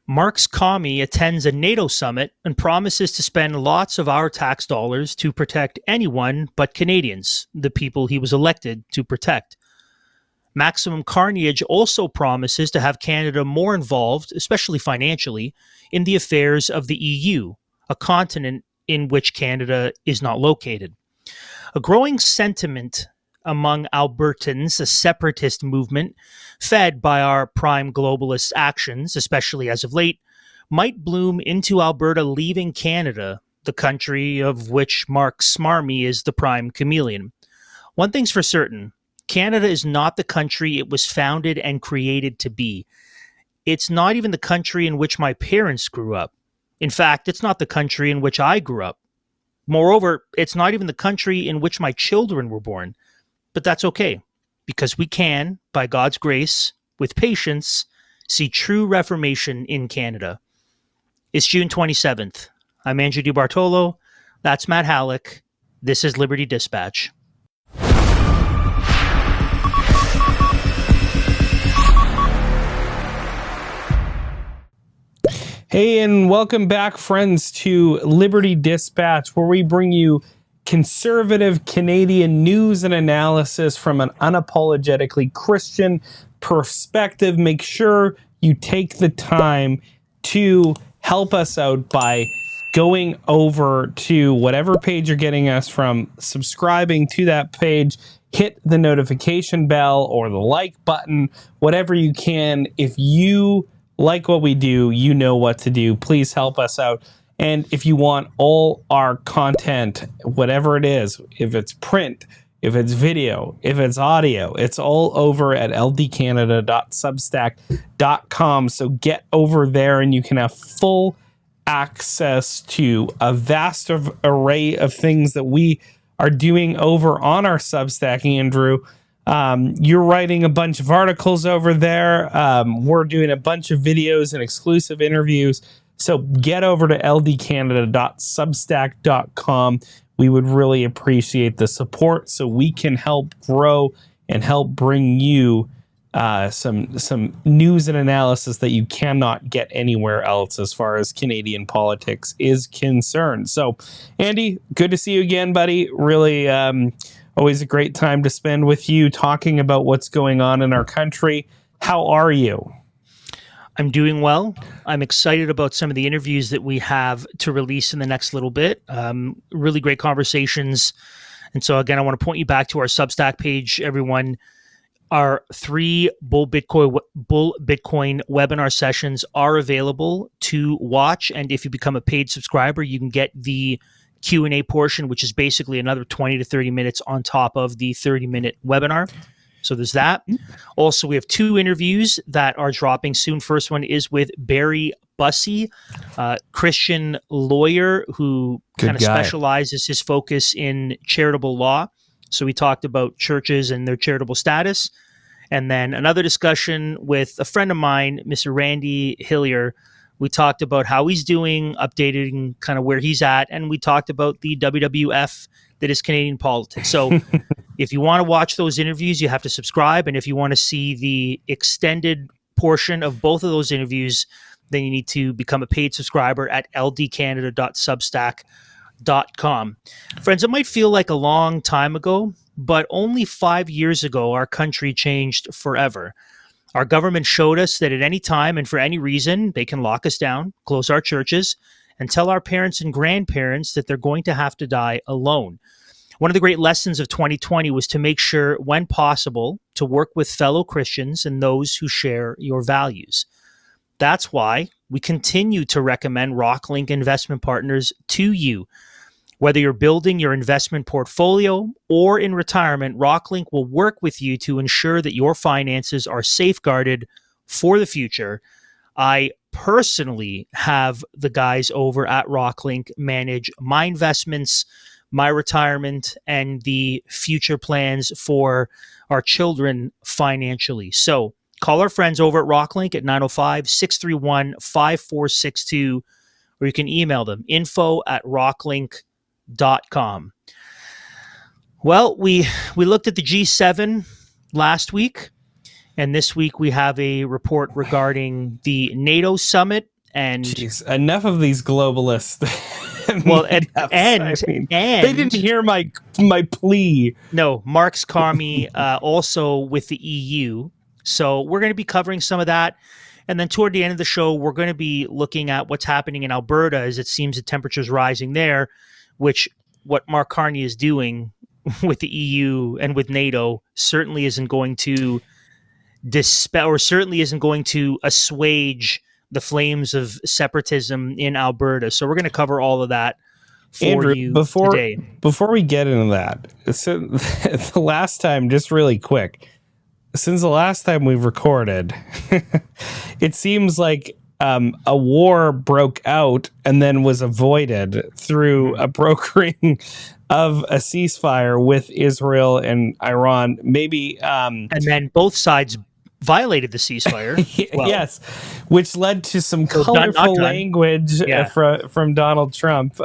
Mark's Commie attends a NATO summit and promises to spend lots of our tax dollars to protect anyone but Canadians, the people he was elected to protect. Maximum Carnage also promises to have Canada more involved, especially financially, in the affairs of the EU, a continent in which Canada is not located. A growing sentiment among Albertans, a separatist movement fed by our prime globalist actions, especially as of late, might bloom into Alberta leaving Canada, the country of which Mark Smarmy is the prime chameleon. One thing's for certain, Canada is not the country it was founded and created to be. It's not even the country in which my parents grew up. In fact, it's not the country in which I grew up. Moreover, it's not even the country in which my children were born. But that's okay, because we can, by God's grace, with patience, see true reformation in Canada. It's June 27th. I'm Andrew DeBartolo. That's Matt Hallick. This is Liberty Dispatch. Hey, and welcome back, friends, to Liberty Dispatch, where we bring you conservative Canadian news and analysis from an unapologetically Christian perspective. Make sure you take the time to help us out by going over to whatever page you're getting us from, subscribing to that page, hit the notification bell or the like button, whatever you can. If you like what we do, you know what to do. Please help us out. And if you want all our content, whatever it is, if it's print, if it's video, if it's audio, it's all over at ldcanada.substack.com. So get over there and you can have full access to a vast array of things that we are doing over on our Substack, Andrew. You're writing a bunch of articles over there. We're doing a bunch of videos and exclusive interviews. So get over to ldcanada.substack.com. We would really appreciate the support so we can help grow and help bring you some news and analysis that you cannot get anywhere else as far as Canadian politics is concerned. So, Andy, good to see you again, buddy. Really always a great time to spend with you talking about what's going on in our country. How are you? I'm doing well. I'm excited about some of the interviews that we have to release in the next little bit. Really great conversations. And so, again, I want to point you back to our Substack page, everyone. Our 3 Bull Bitcoin webinar sessions are available to watch. And if you become a paid subscriber, you can get the Q&A portion, which is basically another 20 to 30 minutes on top of the 30-minute webinar. So there's that. Also, we have 2 interviews that are dropping soon. First one is with Barry Bussey, Christian lawyer who kind of specializes his focus in charitable law. So we talked about churches and their charitable status. And then another discussion with a friend of mine, Mr. Randy Hillier. We talked about how he's doing, updating kind of where he's at. And we talked about the WWF that is Canadian politics. So if you want to watch those interviews, you have to subscribe. And if you want to see the extended portion of both of those interviews, then you need to become a paid subscriber at ldcanada.substack.com. Friends, it might feel like a long time ago, but only 5 years ago, our country changed forever. Our government showed us that at any time and for any reason, they can lock us down, close our churches, and tell our parents and grandparents that they're going to have to die alone. One of the great lessons of 2020 was to make sure, when possible, to work with fellow Christians and those who share your values. That's why we continue to recommend Rocklinc investment partners to you. Whether you're building your investment portfolio or in retirement, Rocklinc will work with you to ensure that your finances are safeguarded for the future. I personally have the guys over at Rocklinc manage my investments, my retirement, and the future plans for our children financially. So call our friends over at Rocklinc at 905-631-5462, or you can email them, info@rocklink.com. Well, we looked at the G7 last week, and this week we have a report regarding the NATO summit And jeez, enough of these globalists. well, they didn't hear my plea. No, Marx Commie, also with the EU. So we're going to be covering some of that. And then toward the end of the show, we're going to be looking at what's happening in Alberta, as it seems the temperature's rising there, which what Mark Carney is doing with the EU and with NATO certainly isn't going to dispel, or certainly isn't going to assuage the flames of separatism in Alberta. So we're going to cover all of that for Andrew, you today. today. Before we get into that, so the last time, just really quick, since the last time we've recorded, it seems like a war broke out and then was avoided through a brokering of a ceasefire with Israel and Iran. Maybe, and then both sides violated the ceasefire. Well, yes, which led to some colorful language from Donald Trump.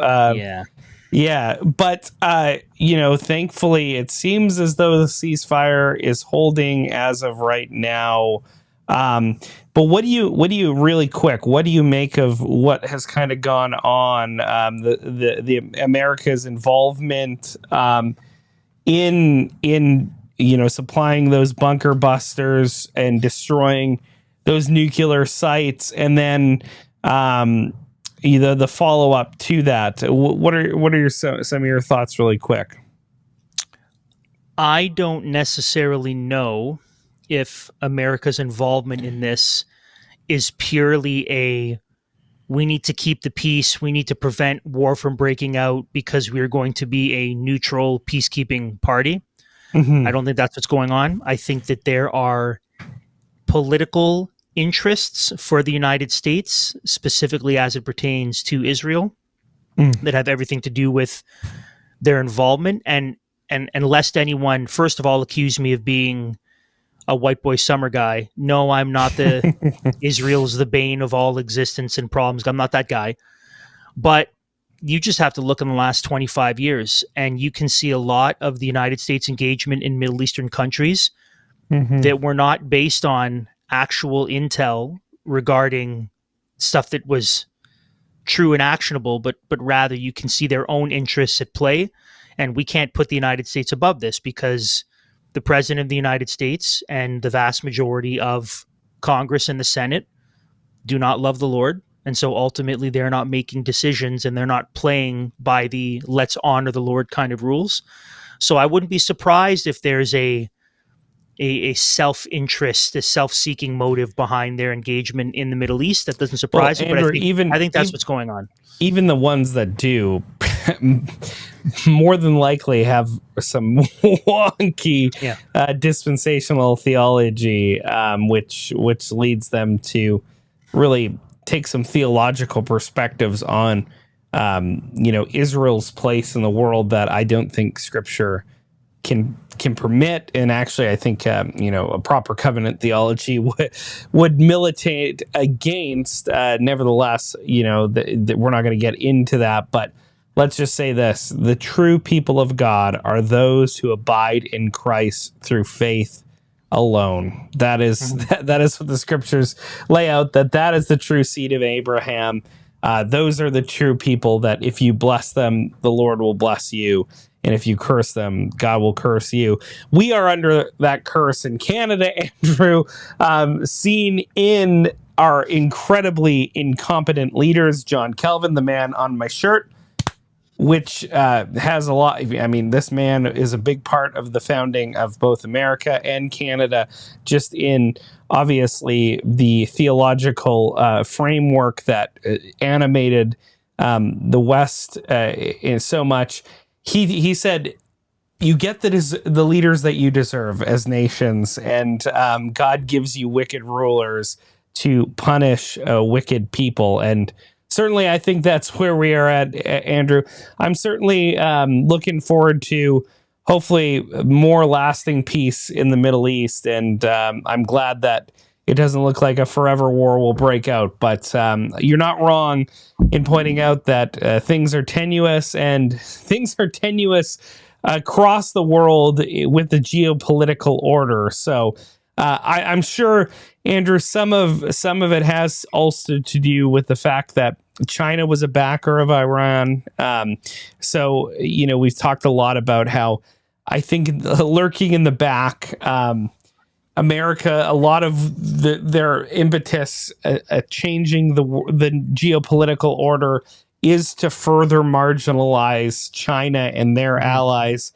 Yeah, but thankfully, it seems as though the ceasefire is holding as of right now. But what do you really quick? What do you make of what has kind of gone on? The America's involvement in supplying those bunker busters and destroying those nuclear sites, and then the follow up to that. What are some of your thoughts, really quick? I don't necessarily know if America's involvement in this is purely we need to keep the peace, we need to prevent war from breaking out because we're going to be a neutral peacekeeping party. Mm-hmm. I don't think that's what's going on. I think that there are political interests for the United States, specifically as it pertains to Israel, that have everything to do with their involvement. And lest anyone, first of all, accuse me of being a white boy summer guy. No, I'm not Israel's the bane of all existence and problems. I'm not that guy. But you just have to look in the last 25 years and you can see a lot of the United States engagement in Middle Eastern countries that were not based on actual intel regarding stuff that was true and actionable, but rather you can see their own interests at play. And we can't put the United States above this because the President of the United States and the vast majority of Congress and the Senate do not love the Lord. And so ultimately they're not making decisions and they're not playing by the let's honor the Lord kind of rules. So I wouldn't be surprised if there's a self-interest, a self-seeking motive behind their engagement in the Middle East. That doesn't surprise me, but I think that's what's going on. Even the ones that do more than likely have some wonky dispensational theology, which leads them to really take some theological perspectives on Israel's place in the world that I don't think Scripture can permit. And actually, I think a proper covenant theology would militate against. Nevertheless, that we're not going to get into that, but let's just say this: the true people of God are those who abide in Christ through faith alone. That is that is what the Scriptures lay out. That is the true seed of Abraham. Those are the true people that if you bless them, the Lord will bless you. And if you curse them, God will curse you. We are under that curse in Canada, Andrew, seen in our incredibly incompetent leaders, John Kelvin, the man on my shirt, which has a lot. I mean, this man is a big part of the founding of both America and Canada, just in obviously the theological framework that animated the West in so much. He said, you get the leaders that you deserve as nations, and God gives you wicked rulers to punish wicked people. And certainly I think that's where we are at, Andrew. I'm certainly looking forward to hopefully more lasting peace in the Middle East. And I'm glad that it doesn't look like a forever war will break out. But you're not wrong in pointing out that things are tenuous, and things are tenuous across the world with the geopolitical order. So I'm sure, Andrew, some of it has also to do with the fact that China was a backer of Iran. So, we've talked a lot about how I think lurking in the back, America, a lot of their impetus at changing the geopolitical order is to further marginalize China and their allies.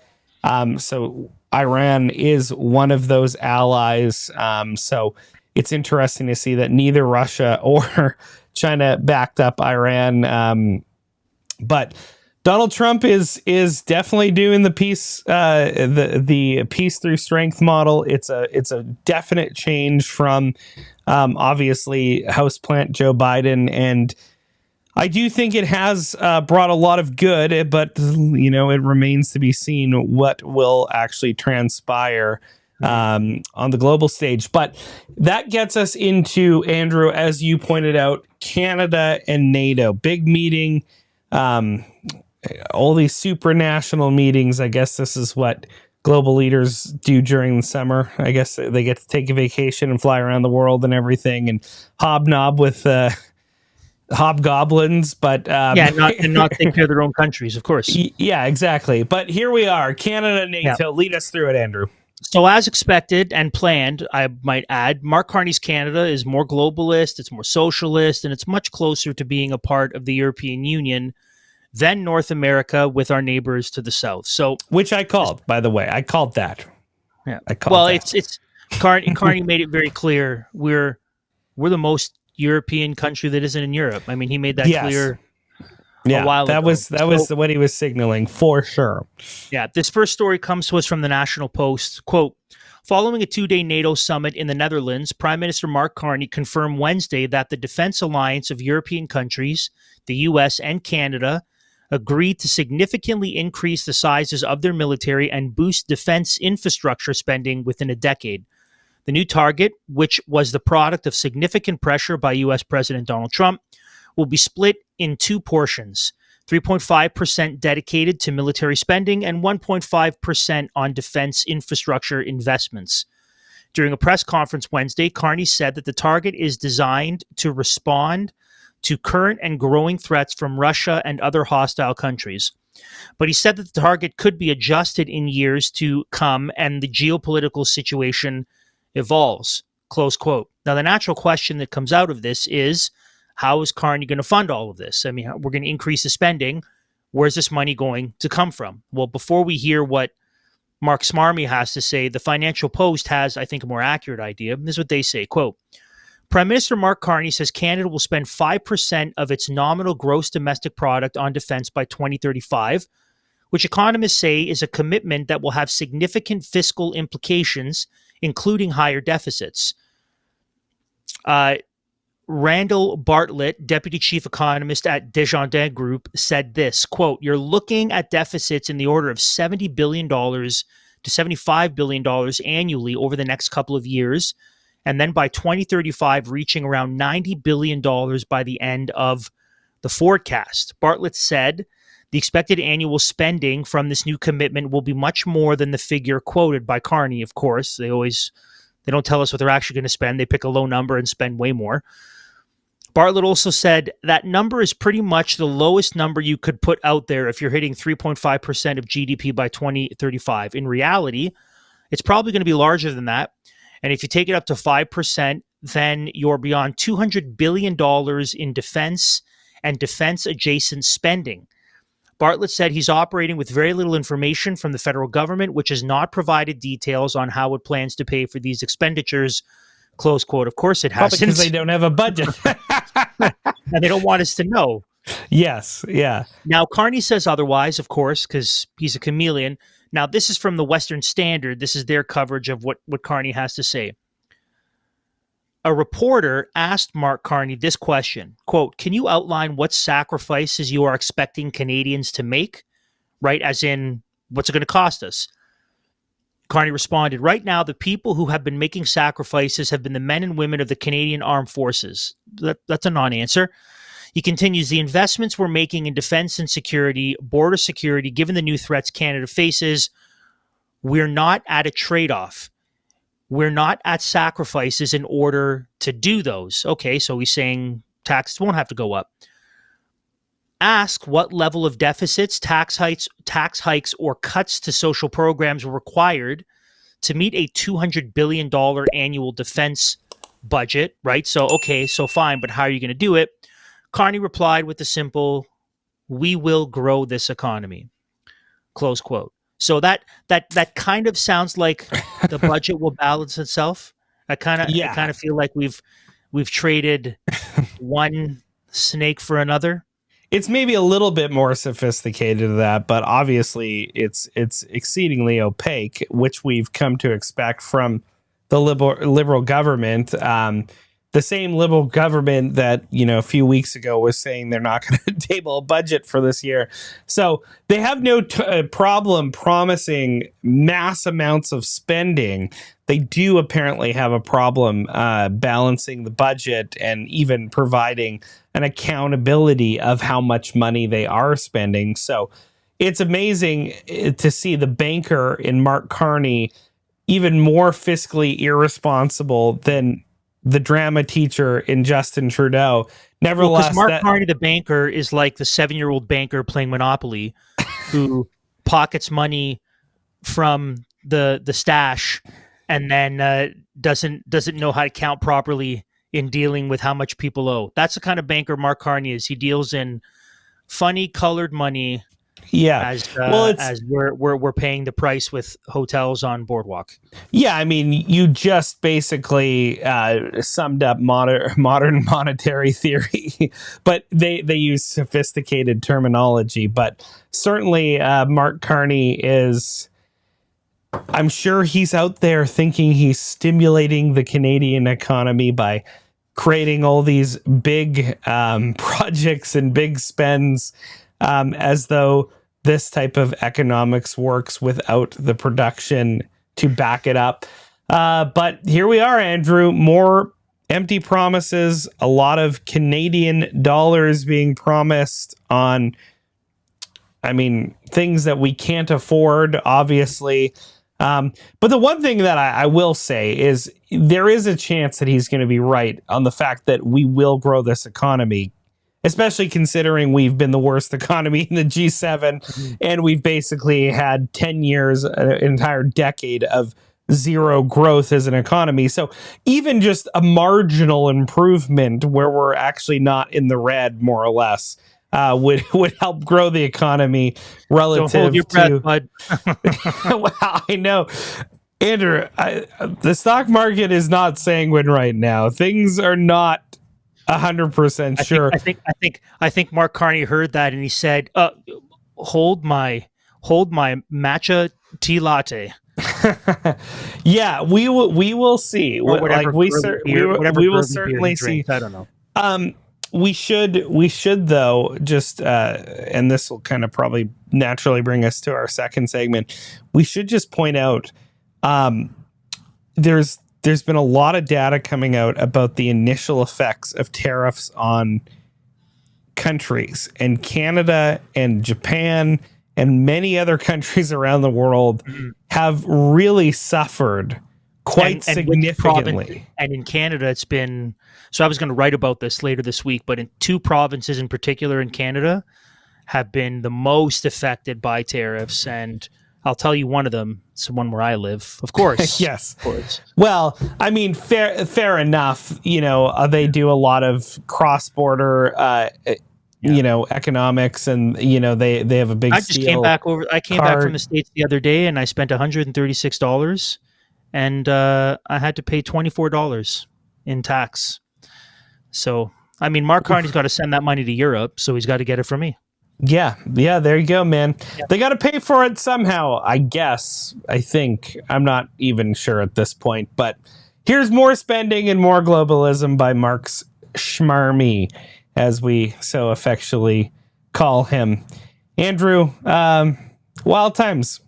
So Iran is one of those allies. So it's interesting to see that neither Russia or China backed up Iran. But Donald Trump is definitely doing the peace, the peace through strength model. It's a definite change from obviously houseplant Joe Biden, and I do think it has brought a lot of good, but it remains to be seen what will actually transpire on the global stage. But that gets us into, Andrew, as you pointed out, Canada and NATO. Big meeting. All these supranational meetings. I guess this is what global leaders do during the summer. I guess they get to take a vacation and fly around the world and everything and hobnob with hobgoblins, but not take care of their own countries, of course. Yeah, exactly. But here we are, Canada, NATO. Yeah. Lead us through it, Andrew. So as expected and planned, I might add, Mark Carney's Canada is more globalist, it's more socialist, and it's much closer to being a part of the European Union than North America with our neighbors to the south. So, which I called, by the way. I called that. Yeah. It's Carney made it very clear we're the most European country that isn't in Europe. I mean, he made that clear a while ago. That was what he was signaling for sure. Yeah. This first story comes to us from the National Post. Quote, following a 2-day NATO summit in the Netherlands, Prime Minister Mark Carney confirmed Wednesday that the defense alliance of European countries, the U.S. and Canada, agreed to significantly increase the sizes of their military and boost defense infrastructure spending within a decade. The new target, which was the product of significant pressure by U.S. President Donald Trump, will be split in two portions, 3.5% dedicated to military spending and 1.5% on defense infrastructure investments. During a press conference Wednesday, Carney said that the target is designed to respond to current and growing threats from Russia and other hostile countries. But he said that the target could be adjusted in years to come and the geopolitical situation evolves, close quote. Now, the natural question that comes out of this is, how is Carney going to fund all of this? I mean, we're going to increase the spending. Where's this money going to come from? Well, before we hear what Mark Smarmy has to say, the Financial Post has, I think, a more accurate idea. This is what they say, quote, Prime Minister Mark Carney says Canada will spend 5% of its nominal gross domestic product on defense by 2035, which economists say is a commitment that will have significant fiscal implications, including higher deficits. Randall Bartlett, deputy chief economist at Desjardins Group, said this, quote, you're looking at deficits in the order of $70 billion to $75 billion annually over the next couple of years, and then by 2035 reaching around $90 billion by the end of the forecast. Bartlett said the expected annual spending from this new commitment will be much more than the figure quoted by Carney, of course. They don't tell us what they're actually going to spend. They pick a low number and spend way more. Bartlett also said that number is pretty much the lowest number you could put out there if you're hitting 3.5% of GDP by 2035. In reality, it's probably going to be larger than that. And if you take it up to 5%, then you're beyond $200 billion in defense and defense-adjacent spending. Bartlett said he's operating with very little information from the federal government, which has not provided details on how it plans to pay for these expenditures, close quote. Of course it hasn't. Because they don't have a budget. And they don't want us to know. Yes, yeah. Now, Carney says otherwise, of course, because he's a chameleon. Now, this is from the Western Standard. This is their coverage of what Carney has to say. A reporter asked Mark Carney this question, quote, can you outline what sacrifices you are expecting Canadians to make? Right, as in, what's it going to cost us? Carney responded, right now, the people who have been making sacrifices have been the men and women of the Canadian Armed Forces. That's a non-answer. He continues, the investments we're making in defense and security, border security, given the new threats Canada faces, we're not at a trade-off. we're not at sacrifices in order to do those. Okay, so he's saying taxes won't have to go up. Ask what level of deficits, tax hikes, or cuts to social programs were required to meet a $200 billion annual defense budget, right? So, okay, so fine, but how are you going to do it? Carney replied with the simple, "We will grow this economy," close quote. So that kind of sounds like the budget will balance itself. I kind of feel like we've traded one snake for another. It's maybe a little bit more sophisticated than that, but obviously it's exceedingly opaque, which we've come to expect from the liberal government. The same liberal government that, a few weeks ago was saying they're not going to table a budget for this year. So they have no problem promising mass amounts of spending. They do apparently have a problem balancing the budget and even providing an accountability of how much money they are spending. So it's amazing to see the banker in Mark Carney even more fiscally irresponsible than the drama teacher in Justin Trudeau. Nevertheless, because Mark Carney, the banker, is like the 7-year-old banker playing Monopoly who pockets money from the stash and then doesn't know how to count properly in dealing with how much people owe. That's the kind of banker Mark Carney is. He deals in funny colored money. Yeah, as we're paying the price with hotels on Boardwalk. Yeah, I mean, you just basically summed up modern monetary theory, but they use sophisticated terminology. But certainly, Mark Carney is. I'm sure he's out there thinking he's stimulating the Canadian economy by creating all these big projects and big spends, as though this type of economics works without the production to back it up. But here we are, Andrew. More empty promises, a lot of Canadian dollars being promised on, things that we can't afford, obviously. But the one thing that I will say is there is a chance that he's going to be right on the fact that we will grow this economy, especially considering we've been the worst economy in the G7 and we've basically had 10 years, an entire decade of zero growth as an economy. So even just a marginal improvement where we're actually not in the red, more or less, would help grow the economy relative Don't hold your breath, to. bud. Well, I know, Andrew. The stock market is not sanguine right now. Things are not 100% sure. I think Mark Carney heard that and he said, "Hold my matcha tea latte." Yeah, we will see. Or whatever, we will certainly see. I don't know. We should though just and this will kind of probably naturally bring us to our second segment. We should just point out there's been a lot of data coming out about the initial effects of tariffs on countries, and Canada and Japan and many other countries around the world have really suffered quite significantly. And in Canada, it's been, so I was going to write about this later this week, but in 2 provinces in particular in Canada have been the most affected by tariffs. And I'll tell you one of them. It's the one where I live, of course. Yes. Of course. Well, fair enough. They do a lot of cross-border, economics, and they have a big. I just came back from the States the other day, and I spent $136, and I had to pay $24 in tax. So, Mark Carney's got to send that money to Europe, so he's got to get it from me. Yeah, there you go, man. Yeah. They got to pay for it somehow, I guess. I think. I'm not even sure at this point, but here's more spending and more globalism by Marx Schmarmy, as we so affectionately call him. Andrew, wild times.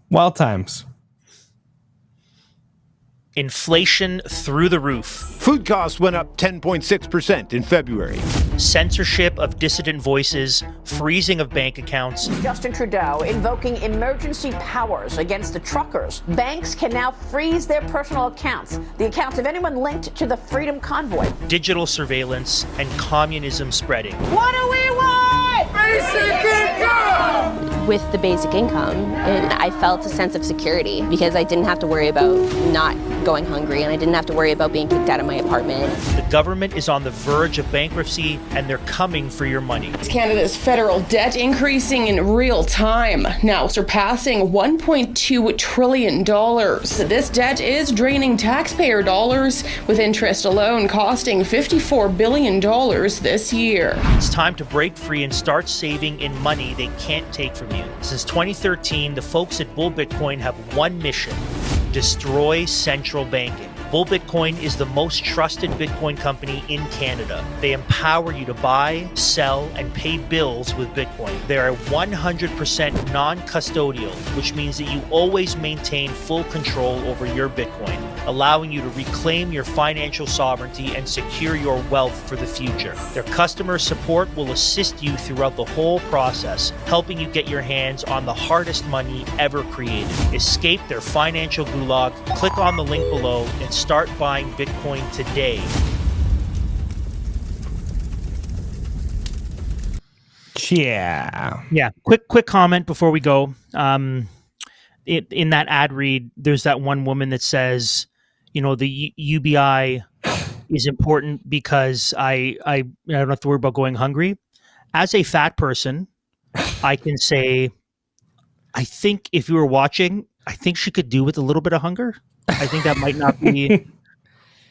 Inflation through the roof. Food costs went up 10.6% in February. Censorship of dissident voices, freezing of bank accounts. Justin Trudeau invoking emergency powers against the truckers. Banks can now freeze their personal accounts, the accounts of anyone linked to the Freedom Convoy. Digital surveillance and communism spreading. What do we want? Basic income! With the basic income, and I felt a sense of security because I didn't have to worry about not going hungry, and I didn't have to worry about being kicked out of my apartment. The government is on the verge of bankruptcy, and they're coming for your money. Canada's federal debt increasing in real time, now surpassing $1.2 trillion. This debt is draining taxpayer dollars, with interest alone costing $54 billion this year. It's time to break free and start saving in money they can't take from you. Since 2013, the folks at Bull Bitcoin have one mission: destroy central banking. Bull Bitcoin is the most trusted Bitcoin company in Canada. They empower you to buy, sell, and pay bills with Bitcoin. They are 100% non-custodial, which means that you always maintain full control over your Bitcoin, allowing you to reclaim your financial sovereignty and secure your wealth for the future. Their customer support will assist you throughout the whole process, helping you get your hands on the hardest money ever created. Escape their financial gulag. Click on the link below and start buying Bitcoin today. Yeah. Quick comment before we go. In that ad read, there's that one woman that says, the UBI is important because I don't have to worry about going hungry. As a fat person, I can say, I think if you were watching, I think she could do with a little bit of hunger. I think that might not be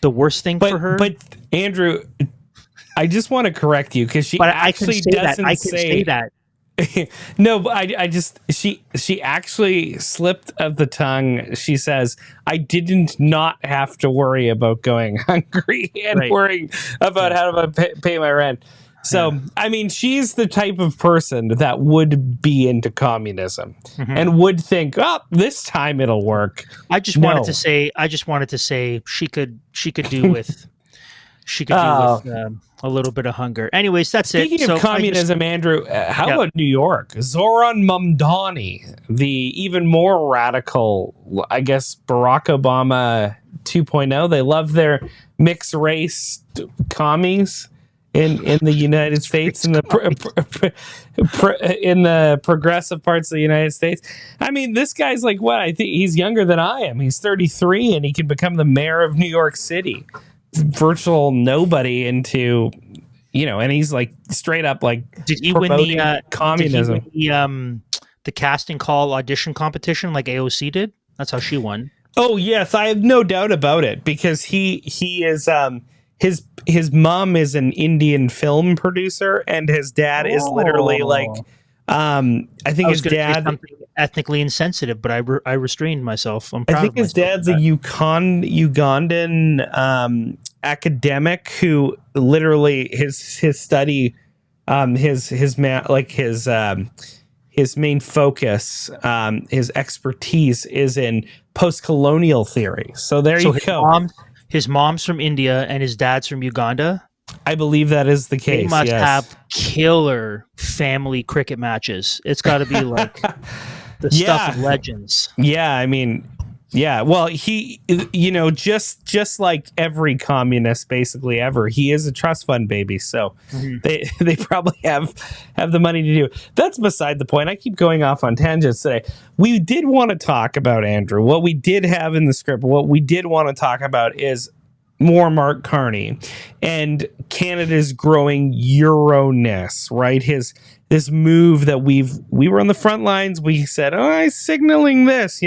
the worst thing for her. But Andrew, I just want to correct you because she actually doesn't say that. No, but I just she actually slipped of the tongue. She says, I didn't not have to worry about going hungry and worrying about how to pay my rent. So, I mean, she's the type of person that would be into communism and would think, oh, this time it'll work. I just wanted to say she could do with a little bit of hunger. Anyways, that's Speaking it. Speaking of communism, Andrew, how about New York? Zoran Mamdani, the even more radical, I guess, Barack Obama 2.0. They love their mixed race commies. In the United States, in the progressive parts of the United States. I mean, this guy's like, what? I think he's younger than I am. He's 33, and he can become the mayor of New York City. Virtual nobody into, and he's like straight up like. Did he win the communism? Did he win the casting call audition competition like AOC did? That's how she won. Oh yes, I have no doubt about it because he is his mom is an Indian film producer and his dad is literally like I think his dad something ethnically insensitive, but I restrained myself. I think his dad's a Ugandan academic who literally his study his main focus his expertise is in post-colonial theory. So you go. His mom's from India and his dad's from Uganda. I believe that is the case. They must have killer family cricket matches. It's got to be like the stuff of legends. Yeah, I mean, yeah. Well, he, just like every communist basically ever, he is a trust fund baby. So they probably have the money to do it. That's beside the point. I keep going off on tangents today. We did want to talk about, Andrew, what we did have in the script. What we did want to talk about is more Mark Carney and Canada's growing Euro-ness, right? This move that we were on the front lines. We said, he's signaling this,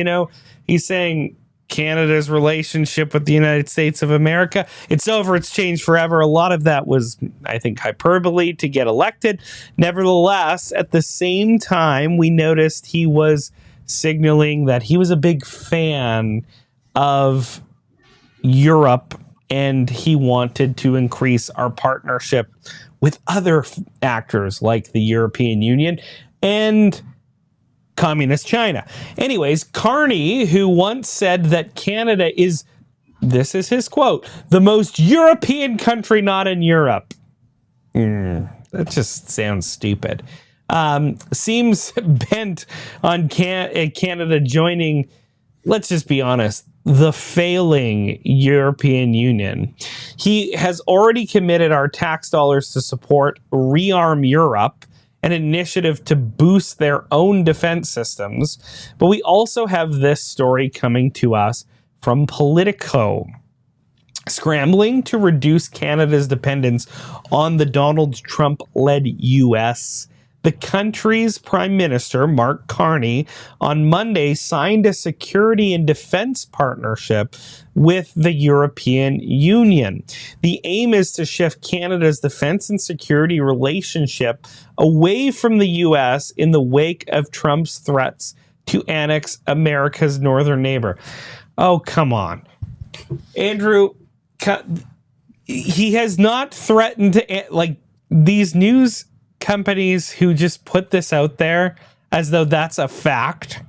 He's saying Canada's relationship with the United States of America, it's over, it's changed forever. A lot of that was, I think, hyperbole to get elected. Nevertheless, at the same time, we noticed he was signaling that he was a big fan of Europe and he wanted to increase our partnership with other actors like the European Union and Communist China. Anyways, Carney, who once said that Canada is this is his quote, "the most European country not in Europe." That just sounds stupid. Seems bent on Canada joining, let's just be honest, the failing European Union. He has already committed our tax dollars to support Rearm Europe, an initiative to boost their own defense systems. But we also have this story coming to us from Politico. Scrambling to reduce Canada's dependence on the Donald Trump-led U.S., the country's Prime Minister, Mark Carney, on Monday signed a security and defense partnership with the European Union. The aim is to shift Canada's defense and security relationship away from the U.S. in the wake of Trump's threats to annex America's northern neighbor. Oh, come on. Andrew, he has not threatened to, like, these news companies who just put this out there as though that's a fact.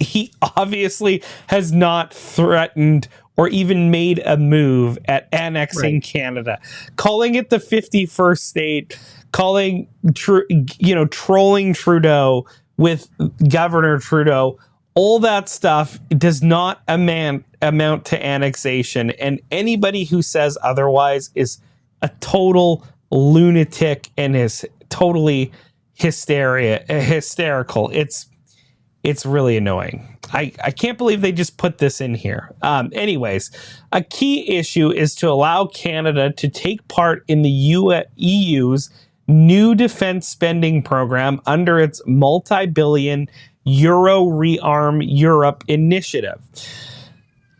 He obviously has not threatened or even made a move at annexing Canada, calling it the 51st state, calling, trolling Trudeau with Governor Trudeau. All that stuff does not amount to annexation, and anybody who says otherwise is a total lunatic and is totally hysterical. It's really annoying. I can't believe they just put this in here. Anyways, a key issue is to allow Canada to take part in the EU's new defense spending program under its multi-billion Euro Rearm Europe initiative.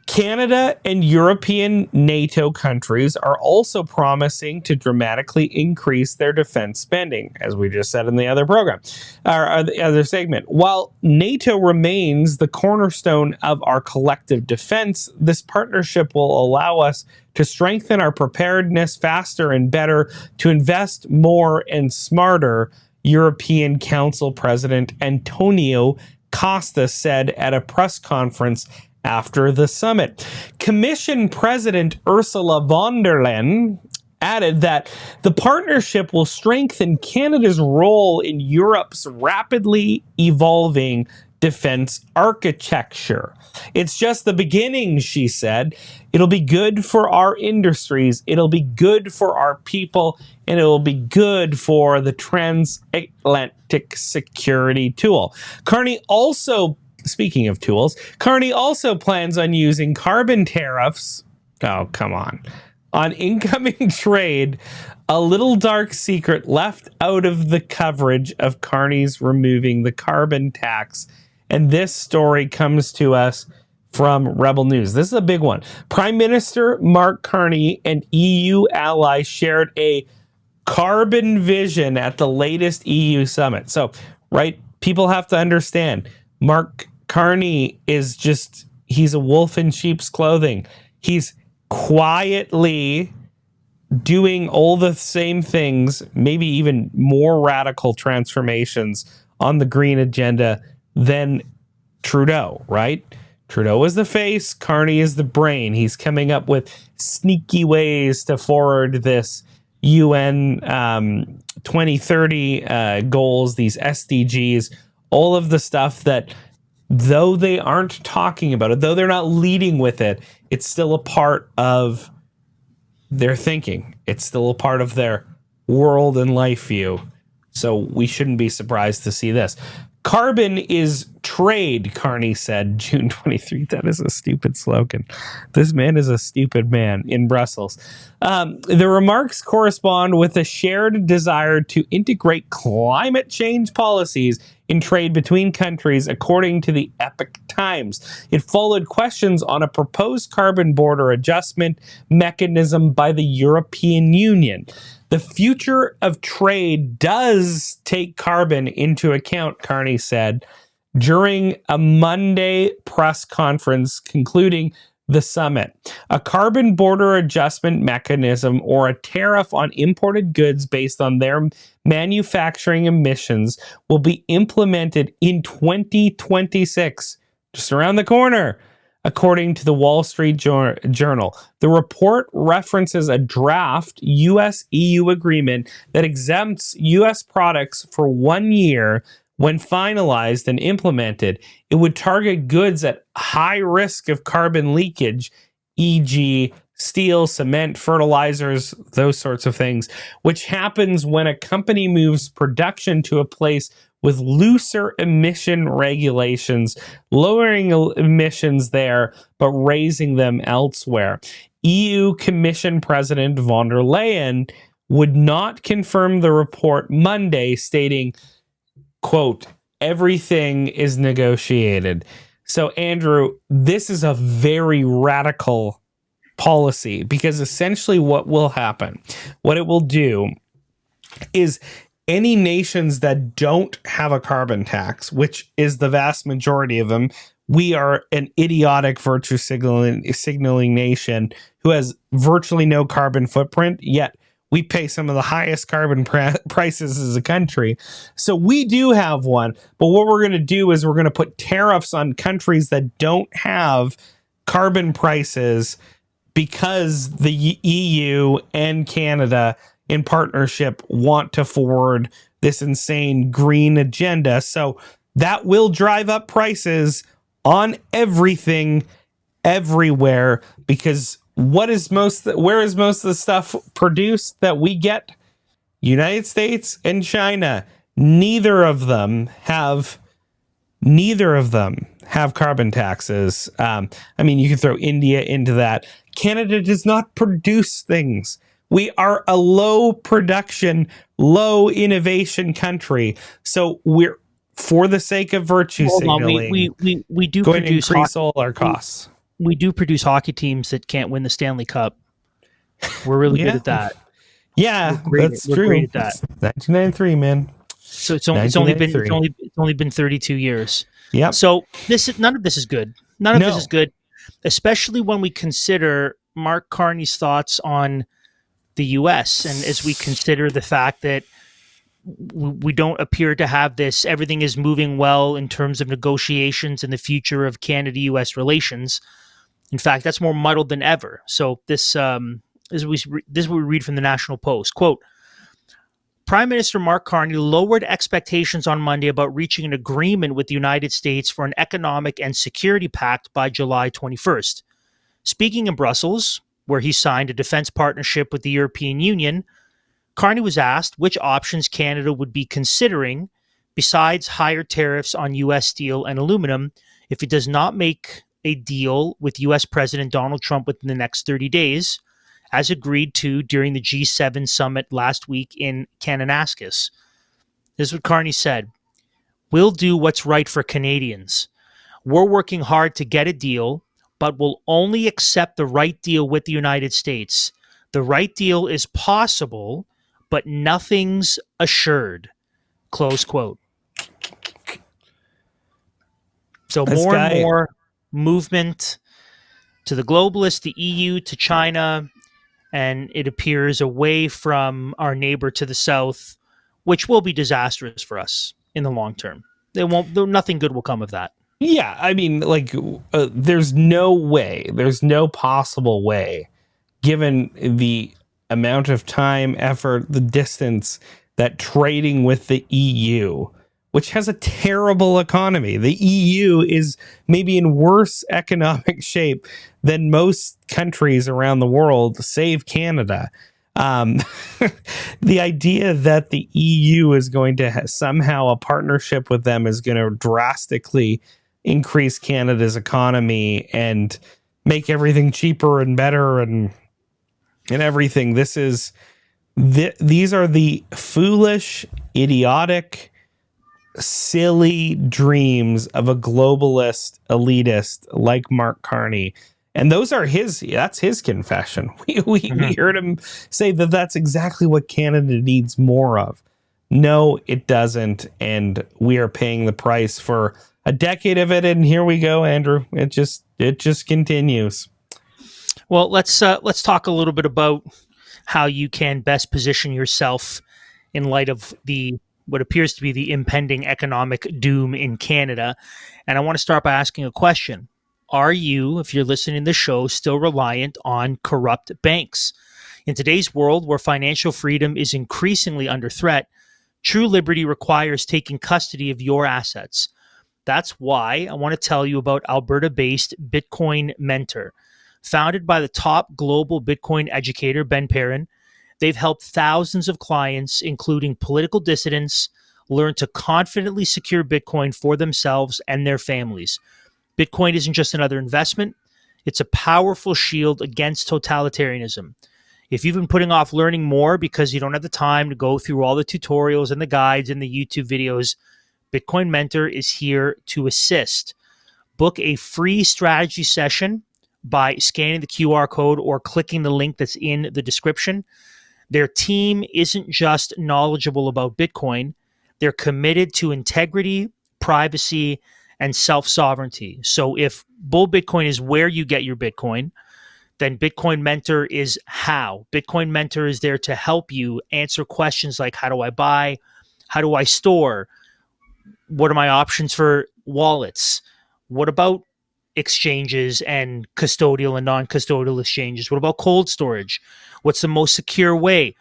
Canada and European NATO countries are also promising to dramatically increase their defense spending, as we just said in the other program, or the other segment. While NATO remains the cornerstone of our collective defense, this partnership will allow us to strengthen our preparedness faster and better, to invest more and smarter, European Council President Antonio Costa said at a press conference after the summit. Commission President Ursula von der Leyen added that the partnership will strengthen Canada's role in Europe's rapidly evolving defense architecture. It's just the beginning, she said. It'll be good for our industries, it'll be good for our people, and it will be good for the transatlantic security tool. Speaking of tools, Carney also plans on using carbon tariffs, on incoming trade, a little dark secret left out of the coverage of Carney's removing the carbon tax. And this story comes to us from Rebel News. This is a big one. Prime Minister Mark Carney and EU allies shared a carbon vision at the latest EU summit. So, people have to understand, Mark Carney is he's a wolf in sheep's clothing. He's quietly doing all the same things, maybe even more radical transformations on the green agenda than Trudeau, right? Trudeau is the face, Carney is the brain. He's coming up with sneaky ways to forward this UN 2030 goals, these SDGs, all of the stuff that, though they aren't talking about it, though they're not leading with it, it's still a part of their thinking. It's still a part of their world and life view. So we shouldn't be surprised to see this. Carbon is trade, Carney said June 23. That is a stupid slogan. This man is a stupid man in Brussels. The remarks correspond with a shared desire to integrate climate change policies in trade between countries, according to the Epoch Times. It followed questions on a proposed carbon border adjustment mechanism by the European Union. The future of trade does take carbon into account, Carney said during a Monday press conference concluding the summit. A carbon border adjustment mechanism, or a tariff on imported goods based on their manufacturing emissions, will be implemented in 2026, just around the corner. according to the Wall Street Journal. The report references a draft US-EU agreement that exempts US products for 1 year. When finalized and implemented, it would target goods at high risk of carbon leakage, e.g., steel, cement, fertilizers, those sorts of things, which happens when a company moves production to a place with looser emission regulations, lowering emissions there, but raising them elsewhere. EU Commission President von der Leyen would not confirm the report Monday, stating, quote, everything is negotiated. So, Andrew, this is a very radical policy because essentially what will happen, what it will do is any nations that don't have a carbon tax, which is the vast majority of them, we are an idiotic virtue signaling nation who has virtually no carbon footprint, yet we pay some of the highest carbon prices as a country. So we do have one. But what we're going to do is we're going to put tariffs on countries that don't have carbon prices because the EU and Canada in partnership want to forward this insane green agenda. So that will drive up prices on everything everywhere because where is most of the stuff produced that we get? United States and China. Neither of them have carbon taxes. I mean, you can throw India into that. Canada does not produce things. We are a low production, low innovation country. So we're, for the sake of virtue signaling, we do going to produce increase all our costs. We do produce hockey teams that can't win the Stanley Cup. We're really good at that. Yeah, that's true. We're great at that. 1993, man. So it's only been 32 years. Yeah. So none of this is good. None of this is good, especially when we consider Mark Carney's thoughts on the U.S. and as we consider the fact that we don't appear to have this. Everything is moving well in terms of negotiations and the future of Canada-U.S. relations. In fact, that's more muddled than ever. So this is what we read from the National Post. Quote, Prime Minister Mark Carney lowered expectations on Monday about reaching an agreement with the United States for an economic and security pact by July 21st. Speaking in Brussels, where he signed a defense partnership with the European Union, Carney was asked which options Canada would be considering besides higher tariffs on U.S. steel and aluminum if it does not make a deal with U.S. President Donald Trump within the next 30 days, as agreed to during the G7 summit last week in Kananaskis. This is what Carney said. We'll do what's right for Canadians. We're working hard to get a deal, but we'll only accept the right deal with the United States. The right deal is possible, but nothing's assured. Close quote. So more and more movement to the globalists, the EU, to China, and it appears away from our neighbor to the south, which will be disastrous for us in the long term. Nothing good will come of that. Yeah, I mean, there's no possible way, given the amount of time, effort, the distance that trading with the EU, which has a terrible economy. The EU is maybe in worse economic shape than most countries around the world, save Canada. The idea that the EU is going to somehow a partnership with them is going to drastically increase Canada's economy and make everything cheaper and better and everything. These are the foolish, idiotic, silly dreams of a globalist elitist like Mark Carney. And that's his confession. We heard him say that that's exactly what Canada needs more of. No, it doesn't. And we are paying the price for a decade of it. And here we go, Andrew. It just continues. Well, let's talk a little bit about how you can best position yourself in light of what appears to be the impending economic doom in Canada. And I want to start by asking a question. Are you, if you're listening to the show, still reliant on corrupt banks? In today's world where financial freedom is increasingly under threat, true liberty requires taking custody of your assets. That's why I want to tell you about Alberta-based Bitcoin Mentor. Founded by the top global Bitcoin educator, Ben Perrin, they've helped thousands of clients, including political dissidents, learn to confidently secure Bitcoin for themselves and their families. Bitcoin isn't just another investment. It's a powerful shield against totalitarianism. If you've been putting off learning more because you don't have the time to go through all the tutorials and the guides and the YouTube videos, Bitcoin Mentor is here to assist. Book a free strategy session by scanning the QR code or clicking the link that's in the description. Their team isn't just knowledgeable about Bitcoin. They're committed to integrity, privacy, and self-sovereignty. So if Bull Bitcoin is where you get your Bitcoin, then Bitcoin Mentor is how. Bitcoin Mentor is there to help you answer questions like, how do I buy? How do I store? What are my options for wallets? What about exchanges and custodial and non-custodial exchanges? What about cold storage? What's the most secure way?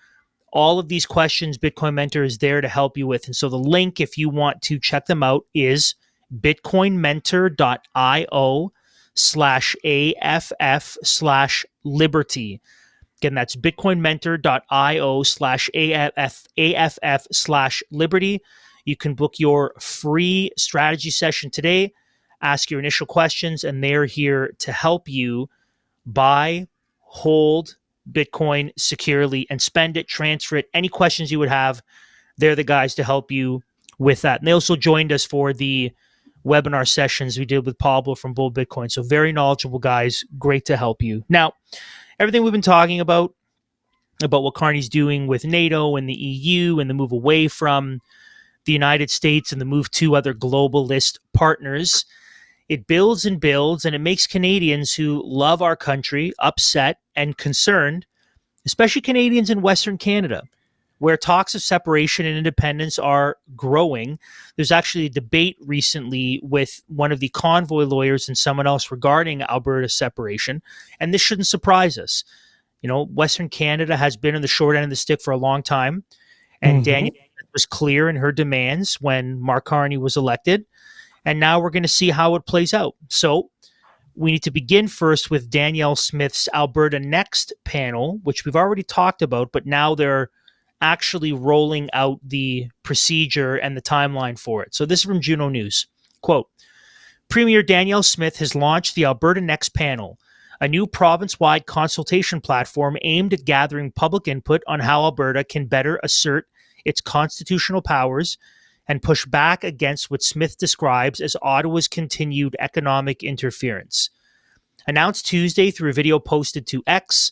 All of these questions Bitcoin Mentor is there to help you with. And so the link, if you want to check them out, is bitcoinmentor.io/AFF/liberty. Again, that's bitcoinmentor.io/AFF/liberty. You can book your free strategy session today, ask your initial questions, and they're here to help you buy, hold Bitcoin securely, and spend it, transfer it. Any questions you would have, they're the guys to help you with that. And they also joined us for the webinar sessions we did with Pablo from Bull Bitcoin. So very knowledgeable guys, great to help you. Now, everything we've been talking about what Carney's doing with NATO and the EU and the move away from the United States and the move to other globalist partners, it builds and builds, and it makes Canadians who love our country upset and concerned, especially Canadians in Western Canada, where talks of separation and independence are growing. There's actually a debate recently with one of the convoy lawyers and someone else regarding Alberta separation, and this shouldn't surprise us. You know, Western Canada has been on the short end of the stick for a long time, and Danielle was clear in her demands when Mark Carney was elected, and now we're going to see how it plays out. So we need to begin first with Danielle Smith's Alberta Next panel, which we've already talked about, but now they're actually rolling out the procedure and the timeline for it. So this is from Juno News. Quote, Premier Danielle Smith has launched the Alberta Next panel, a new province-wide consultation platform aimed at gathering public input on how Alberta can better assert its constitutional powers and push back against what Smith describes as Ottawa's continued economic interference. Announced Tuesday through a video posted to X,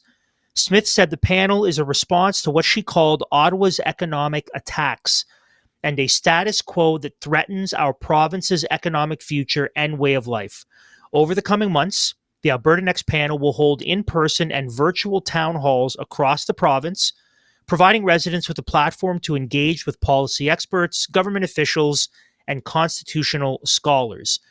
Smith said the panel is a response to what she called Ottawa's economic attacks and a status quo that threatens our province's economic future and way of life. Over the coming months, the Alberta Next panel will hold in-person and virtual town halls across the province, providing residents with a platform to engage with policy experts, government officials, and constitutional scholars.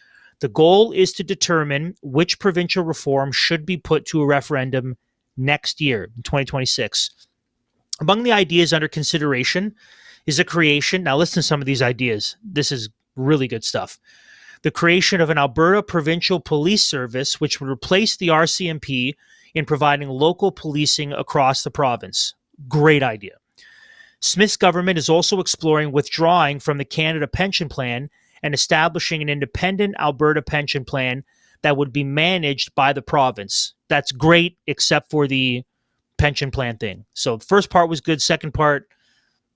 The goal is to determine which provincial reform should be put to a referendum next year, in 2026. Among the ideas under consideration is the creation, now listen to some of these ideas, this is really good stuff, the creation of an Alberta Provincial Police Service, which would replace the RCMP in providing local policing across the province. Great idea. Smith's government is also exploring withdrawing from the Canada Pension Plan and establishing an independent Alberta pension plan that would be managed by the province. That's great, except for the pension plan thing. So the first part was good. Second part,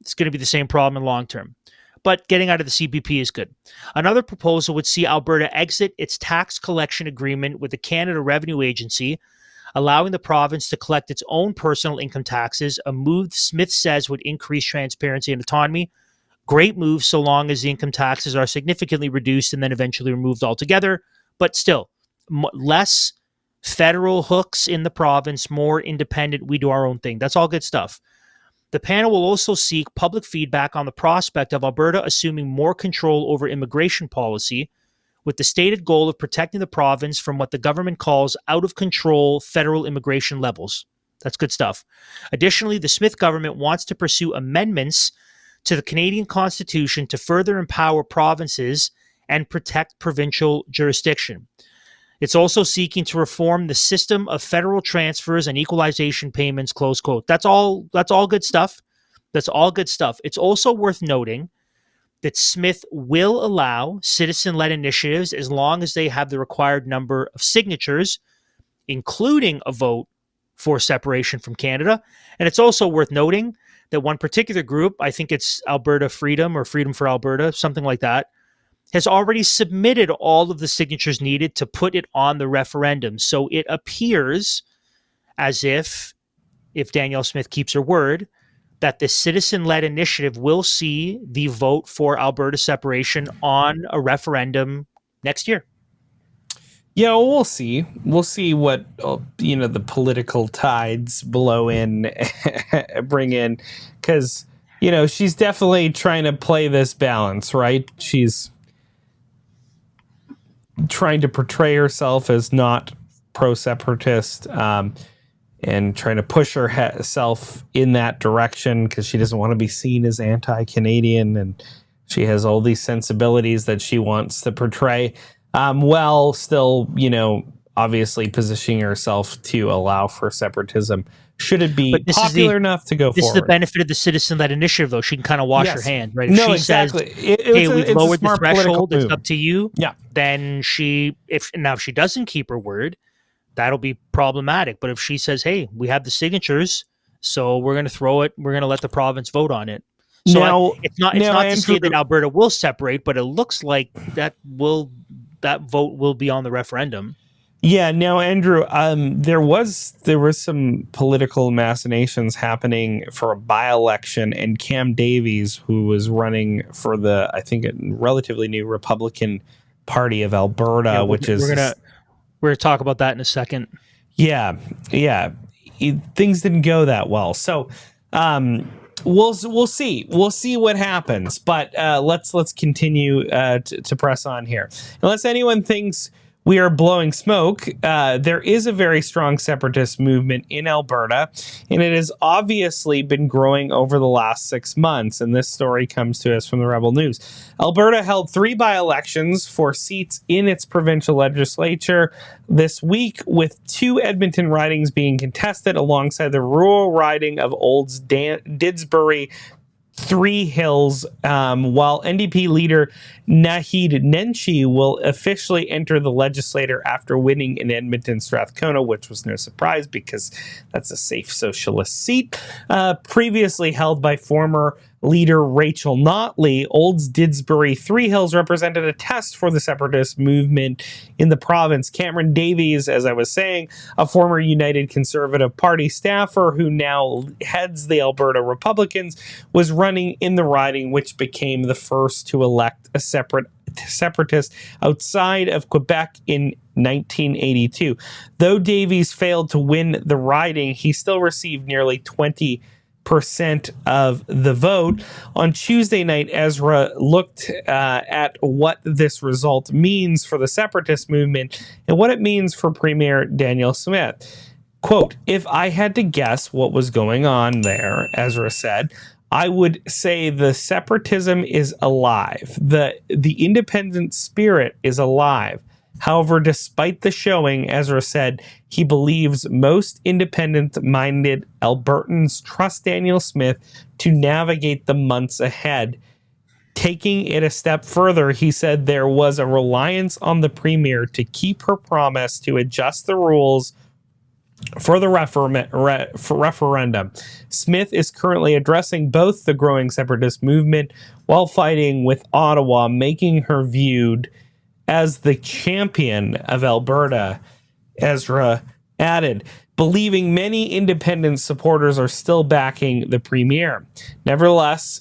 it's going to be the same problem in long term. But getting out of the CPP is good. Another proposal would see Alberta exit its tax collection agreement with the Canada Revenue Agency, allowing the province to collect its own personal income taxes, a move Smith says would increase transparency and autonomy. Great move so long as the income taxes are significantly reduced and then eventually removed altogether. But still, less federal hooks in the province, more independent, we do our own thing. That's all good stuff. The panel will also seek public feedback on the prospect of Alberta assuming more control over immigration policy, with the stated goal of protecting the province from what the government calls out-of-control federal immigration levels. That's good stuff. Additionally, the Smith government wants to pursue amendments to the Canadian Constitution to further empower provinces and protect provincial jurisdiction. It's also seeking to reform the system of federal transfers and equalization payments, close quote. That's all good stuff. That's all good stuff. It's also worth noting that Smith will allow citizen-led initiatives as long as they have the required number of signatures, including a vote for separation from Canada. And it's also worth noting that one particular group, I think it's Alberta Freedom or Freedom for Alberta, something like that, has already submitted all of the signatures needed to put it on the referendum. So it appears as if Danielle Smith keeps her word, that this citizen-led initiative will see the vote for Alberta separation on a referendum next year. Yeah, well, we'll see. We'll see what the political tides blow in, bring in, because she's definitely trying to play this balance, right? She's trying to portray herself as not pro-separatist, and trying to push herself in that direction because she doesn't want to be seen as anti-Canadian, and she has all these sensibilities that she wants to portray, while still, obviously positioning herself to allow for separatism. Should it be popular enough to go forward? This is the benefit of the citizen-led initiative, though. She can kind of wash her hand, right? If no, she exactly. says, hey, we've lowered the threshold, it's move. up to you. Yeah. Then if she doesn't keep her word, that'll be problematic. But if she says, hey, we have the signatures, so we're going to throw it, we're going to let the province vote on it. So now, it's not to say that Alberta will separate, but it looks like that vote will be on the referendum. Yeah. Now, Andrew, there was some political machinations happening for a by-election, and Cam Davies, who was running for the, I think, a relatively new Republican Party of Alberta, we're going to talk about that in a second. Yeah. Things didn't go that well. So we'll see. We'll see what happens. But let's continue to press on here. Unless anyone thinks we are blowing smoke, there is a very strong separatist movement in Alberta, and it has obviously been growing over the last 6 months. And this story comes to us from the Rebel News. Alberta held 3 by-elections for seats in its provincial legislature this week, with 2 Edmonton ridings being contested alongside the rural riding of Olds Didsbury, 3 Hills, while NDP leader Naheed Nenshi will officially enter the legislature after winning in Edmonton Strathcona, which was no surprise because that's a safe socialist seat. Previously held by former leader Rachel Notley, Olds Didsbury 3 Hills represented a test for the separatist movement in the province. Cameron Davies, as I was saying, a former United Conservative Party staffer who now heads the Alberta Republicans, was running in the riding, which became the first to elect a separatist outside of Quebec in 1982. Though Davies failed to win the riding, he still received nearly 20% of the vote. On Tuesday night, Ezra looked at what this result means for the separatist movement and what it means for Premier Danielle Smith. Quote, "If I had to guess what was going on there," Ezra said, "I would say the separatism is alive. The independent spirit is alive. However, despite the showing," Ezra said, he believes most independent-minded Albertans trust Danielle Smith to navigate the months ahead. Taking it a step further, he said there was a reliance on the Premier to keep her promise to adjust the rules for the referendum. Smith is currently addressing both the growing separatist movement while fighting with Ottawa, making her viewed as the champion of Alberta, Ezra added, believing many independent supporters are still backing the Premier. Nevertheless,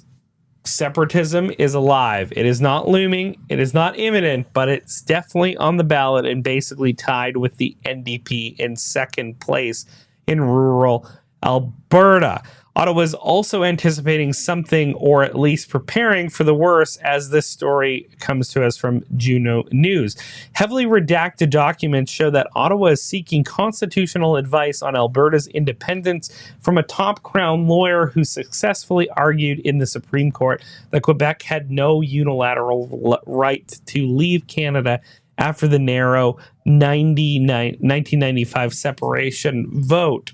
separatism is alive. It is not looming. It is not imminent, but it's definitely on the ballot and basically tied with the NDP in second place in rural Alberta. Ottawa's also anticipating something, or at least preparing for the worst, as this story comes to us from Juno News. Heavily redacted documents show that Ottawa is seeking constitutional advice on Alberta's independence from a top Crown lawyer who successfully argued in the Supreme Court that Quebec had no unilateral right to leave Canada after the narrow 1995 separation vote.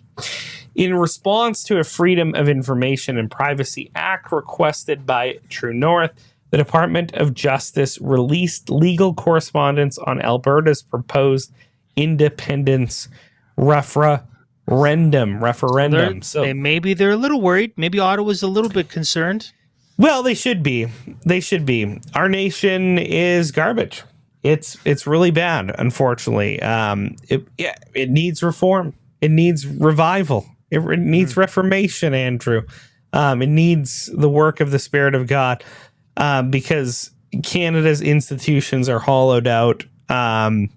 In response to a Freedom of Information and Privacy Act requested by True North, the Department of Justice released legal correspondence on Alberta's proposed independence referendum. So maybe they're a little worried. Maybe Ottawa's a little bit concerned. Well, they should be. They should be. Our nation is garbage. It's really bad, unfortunately. It needs reform. It needs revival. It needs reformation, Andrew. It needs the work of the Spirit of God, because Canada's institutions are hollowed out, and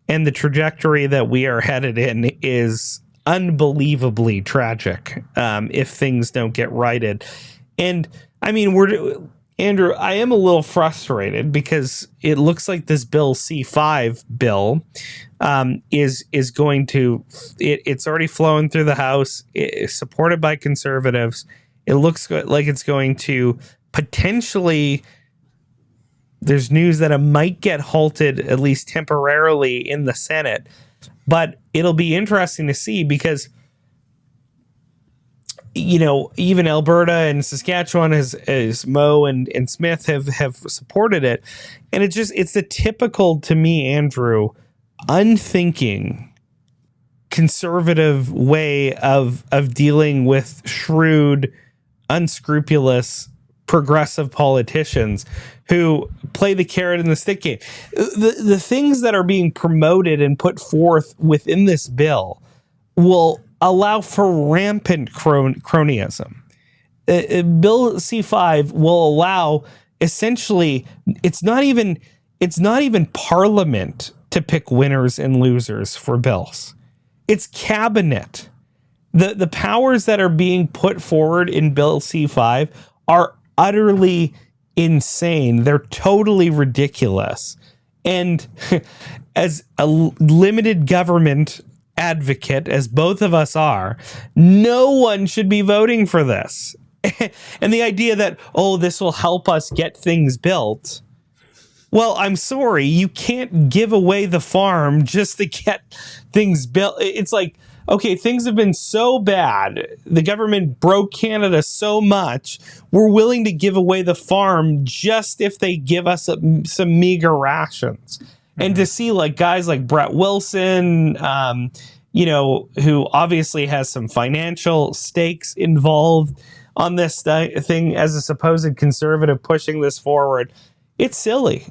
the trajectory that we are headed in is unbelievably tragic if things don't get righted. And I mean, Andrew, I am a little frustrated because it looks like this Bill C5 bill is going to, it's already flowing through the House. It's supported by Conservatives. It looks like it's going to potentially, there's news that it might get halted, at least temporarily, in the Senate. But it'll be interesting to see because, you know, even Alberta and Saskatchewan, as Mo and Smith have supported it. And it's the typical, to me, Andrew, unthinking conservative way of dealing with shrewd, unscrupulous, progressive politicians who play the carrot and the stick game. The things that are being promoted and put forth within this bill will allow for rampant cronyism. Bill C5 will allow, essentially, it's not even Parliament to pick winners and losers for bills. It's cabinet. The powers that are being put forward in Bill C5 are utterly insane. They're totally ridiculous. And as a limited government advocate, as both of us are, no one should be voting for this. And the idea that, this will help us get things built. Well, I'm sorry, you can't give away the farm just to get things built. It's like, okay, things have been so bad. The government broke Canada so much. We're willing to give away the farm just if they give us some meager rations. And to see like guys like Brett Wilson, who obviously has some financial stakes involved on this thing as a supposed conservative pushing this forward. It's silly.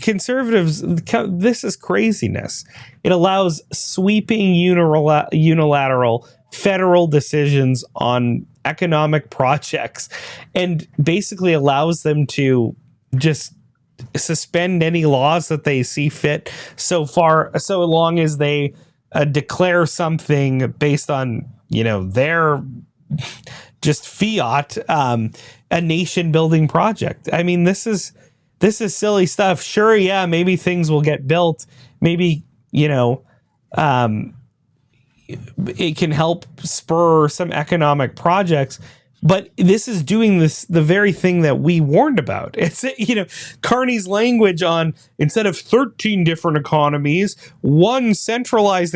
Conservatives, this is craziness. It allows sweeping unilateral federal decisions on economic projects and basically allows them to just suspend any laws that they see fit so long as they declare something based on, their just fiat, a nation building project. I mean, this is silly stuff. Sure, yeah, maybe things will get built. Maybe, it can help spur some economic projects. But this is doing the very thing that we warned about. It's, Carney's language on, instead of 13 different economies, one centralized,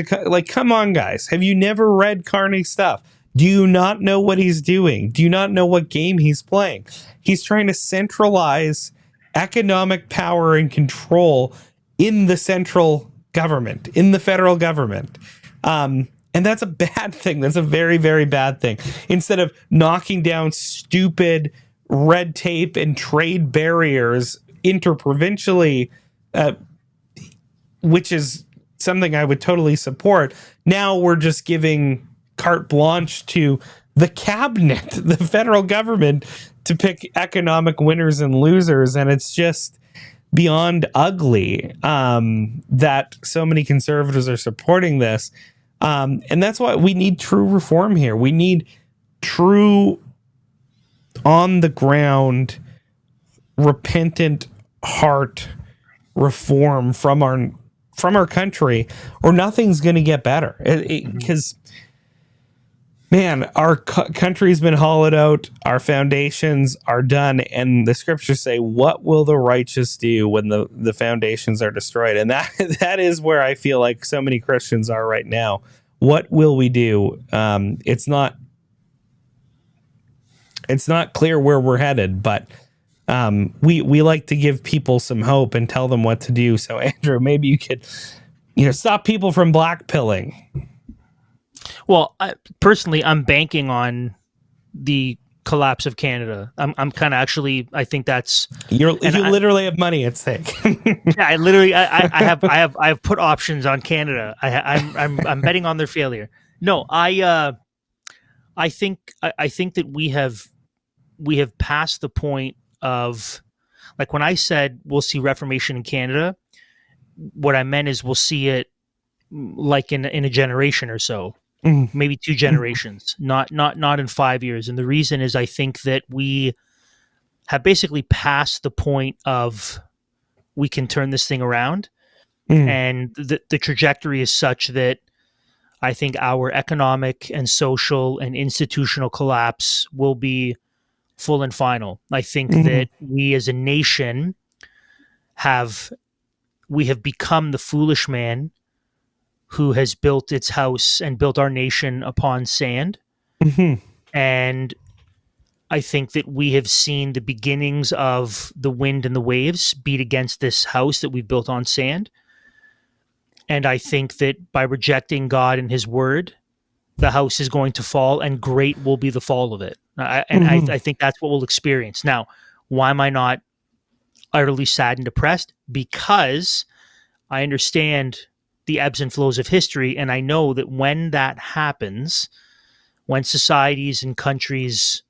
come on, guys. Have you never read Carney's stuff? Do you not know what he's doing? Do you not know what game he's playing? He's trying to centralize economic power and control in the central government, in the federal government. And that's a bad thing. That's a very, very bad thing. Instead of knocking down stupid red tape and trade barriers interprovincially, which is something I would totally support, now we're just giving carte blanche to the cabinet, the federal government, to pick economic winners and losers. And it's just beyond ugly that so many conservatives are supporting this. And that's why we need true reform here. We need true on the ground repentant heart reform from our country, or nothing's going to get better. Because man, our country's been hollowed out, our foundations are done, and the scriptures say, what will the righteous do when the foundations are destroyed? And that is where I feel like so many Christians are right now. What will we do? It's not clear where we're headed, but we like to give people some hope and tell them what to do. So Andrew, maybe you could, stop people from blackpilling. Well, personally, I'm banking on the collapse of Canada. I'm kind of actually, I think that's you literally have money at stake. Yeah, I have put options on Canada. I'm betting on their failure. No, I think that we have passed the point of, like, when I said we'll see Reformation in Canada, what I meant is we'll see it like in a generation or so. Maybe 2 generations, not in 5 years. And the reason is I think that we have basically passed the point of we can turn this thing around. And the trajectory is such that I think our economic and social and institutional collapse will be full and final. I think that we as a nation have become the foolish man who has built its house and built our nation upon sand. And I think that we have seen the beginnings of the wind and the waves beat against this house that we've built on sand. And I think that by rejecting God and his word, the house is going to fall, and great will be the fall of it. I think that's what we'll experience. Now, why am I not utterly sad and depressed? Because I understand the ebbs and flows of history, and I know that when that happens, when societies and countries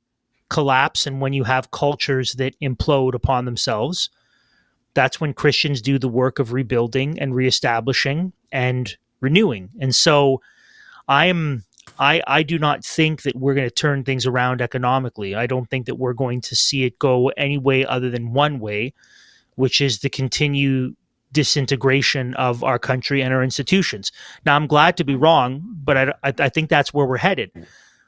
collapse and when you have cultures that implode upon themselves, that's when Christians do the work of rebuilding and reestablishing and renewing. And so I do not think that we're going to turn things around economically. I don't think that we're going to see it go any way other than one way, which is the continued disintegration of our country and our institutions. Now, I'm glad to be wrong, but I think that's where we're headed.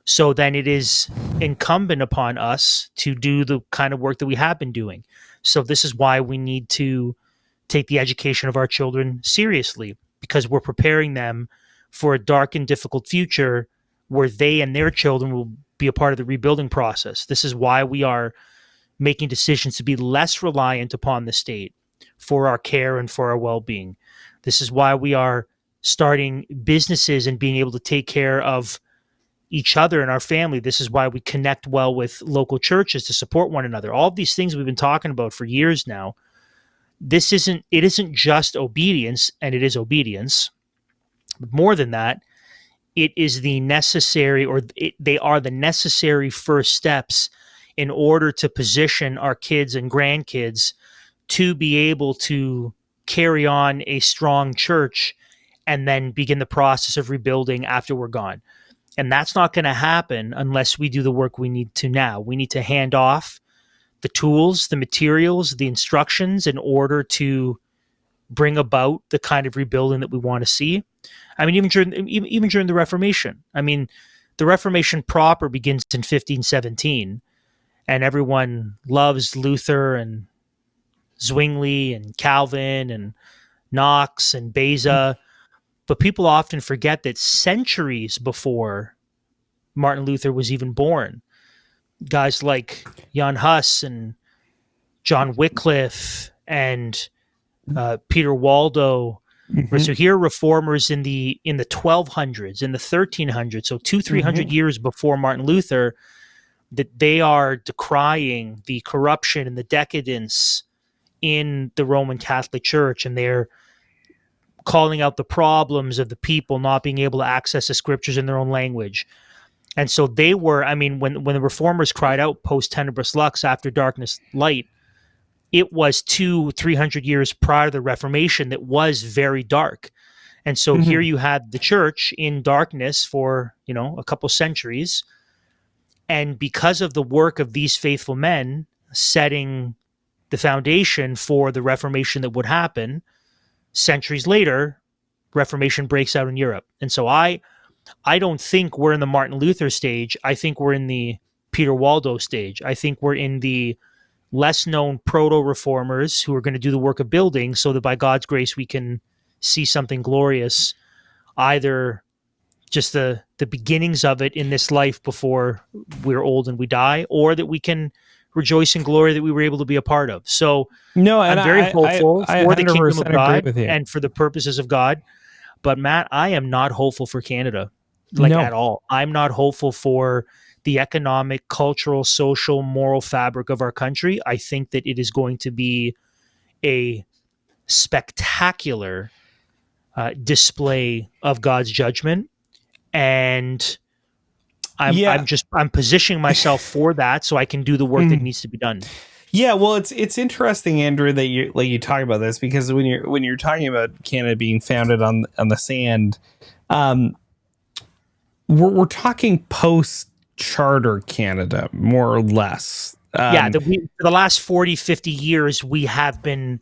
So then it is incumbent upon us to do the kind of work that we have been doing. So this is why we need to take the education of our children seriously, because we're preparing them for a dark and difficult future where they and their children will be a part of the rebuilding process. This is why we are making decisions to be less reliant upon the state for our care and for our well-being. This is why we are starting businesses and being able to take care of each other and our family. This is why we connect well with local churches to support one another. All of these things we've been talking about for years now. It isn't just obedience, and it is obedience. But more than that, it is the necessary, they are the necessary first steps in order to position our kids and grandkids to be able to carry on a strong church and then begin the process of rebuilding after we're gone. And that's not going to happen unless we do the work we need to now. We need to hand off the tools, the materials, the instructions in order to bring about the kind of rebuilding that we want to see. I mean, even during the Reformation. I mean, the Reformation proper begins in 1517, and everyone loves Luther and Zwingli and Calvin and Knox and Beza. But people often forget that centuries before Martin Luther was even born, guys like Jan Hus and John Wycliffe and Peter Waldo. So here are reformers in the 1200s, in the 1300s, so 200-300 years before Martin Luther, that they are decrying the corruption and the decadence in the Roman Catholic Church, and they're calling out the problems of the people not being able to access the scriptures in their own language. And so they were, I mean, when the reformers cried out post tenebris lux, after darkness light, it was 200-300 years prior to the Reformation that was very dark. And so here you had the church in darkness for, a couple centuries. And because of the work of these faithful men setting the foundation for the Reformation that would happen, centuries later, Reformation breaks out in Europe. And so I don't think we're in the Martin Luther stage. I think we're in the Peter Waldo stage. I think we're in the less known proto-reformers who are going to do the work of building so that by God's grace we can see something glorious, either just the beginnings of it in this life before we're old and we die, or that we can rejoice in glory that we were able to be a part of. So No, I'm and very hopeful I for the kingdom 100% of agree God with you. and for the purposes of God. But Matt, I am not hopeful for Canada, at all. I'm not hopeful for the economic, cultural, social, moral fabric of our country. I think that it is going to be a spectacular display of God's judgment. And I'm positioning myself for that so I can do the work that needs to be done. Yeah, well, it's interesting, Andrew, that you talk about this, because when you're talking about Canada being founded on the sand, we're talking post-charter Canada, more or less. For the last 40, 50 years, we have been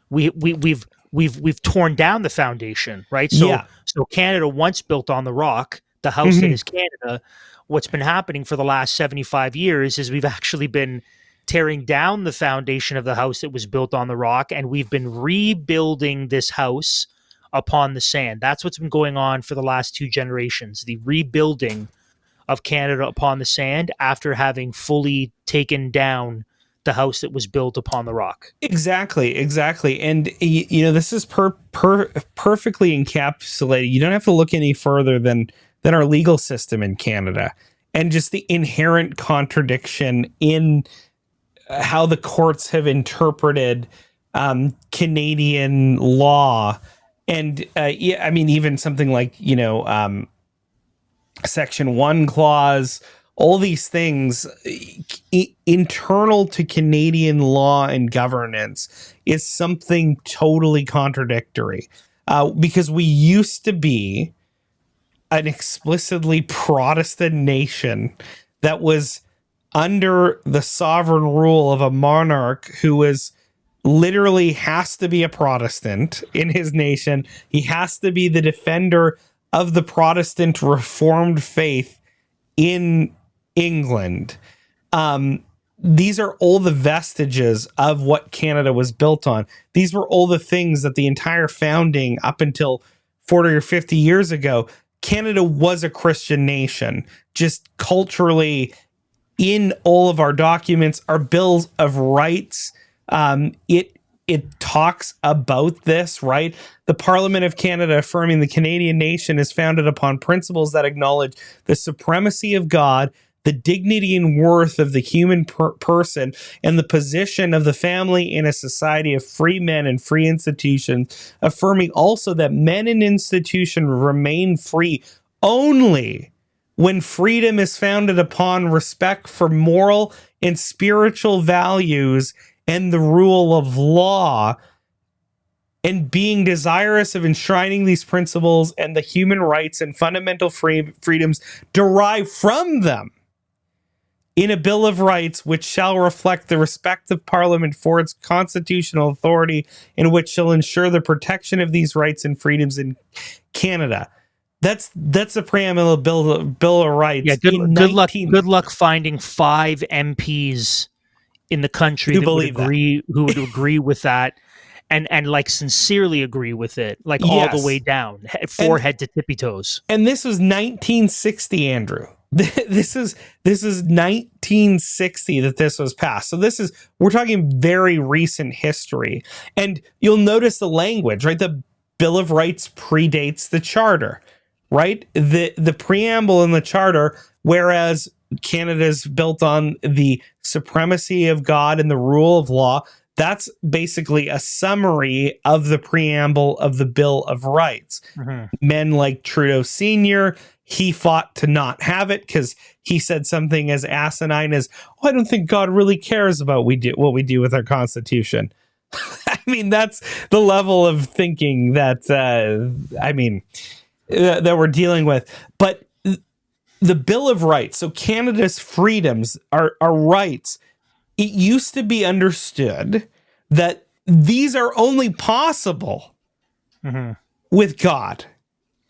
we've torn down the foundation, right? So Canada once built on the rock, the house that is Canada. What's been happening for the last 75 years is we've actually been tearing down the foundation of the house that was built on the rock, and we've been rebuilding this house upon the sand. That's what's been going on for the last 2 generations, the rebuilding of Canada upon the sand after having fully taken down the house that was built upon the rock. Exactly. And this is perfectly encapsulated. You don't have to look any further than our legal system in Canada, and just the inherent contradiction in how the courts have interpreted Canadian law. And even something like Section 1 clause, all these things internal to Canadian law and governance is something totally contradictory, because we used to be an explicitly Protestant nation that was under the sovereign rule of a monarch who was literally has to be a Protestant in his nation. He has to be the defender of the Protestant Reformed faith in England. These are all the vestiges of what Canada was built on. These were all the things that the entire founding up until 40 or 50 years ago, Canada was a Christian nation. Just culturally, in all of our documents, our Bills of Rights, it talks about this, right? The Parliament of Canada affirming the Canadian nation is founded upon principles that acknowledge the supremacy of God, the dignity and worth of the human person, and the position of the family in a society of free men and free institutions, affirming also that men and institutions remain free only when freedom is founded upon respect for moral and spiritual values and the rule of law, and being desirous of enshrining these principles and the human rights and fundamental freedoms derived from them in a Bill of Rights, which shall reflect the respect of Parliament for its constitutional authority, and which shall ensure the protection of these rights and freedoms in Canada. That's the preamble Bill of Rights. Yeah, good luck finding 5 MPs in the country who would agree with that, and sincerely agree with it, all the way down, forehead to tippy toes. And this was 1960, Andrew. This is 1960 that this was passed. So we're talking very recent history. And you'll notice the language, right? The Bill of Rights predates the Charter, right? The preamble in the Charter, whereas Canada's built on the supremacy of God and the rule of law, that's basically a summary of the preamble of the Bill of Rights. Mm-hmm. Men like Trudeau Sr., he fought to not have it because he said something as asinine as, I don't think God really cares about what we do with our Constitution. I mean, that's the level of thinking that, that we're dealing with. But the Bill of Rights, so Canada's freedoms, our rights, it used to be understood that these are only possible with God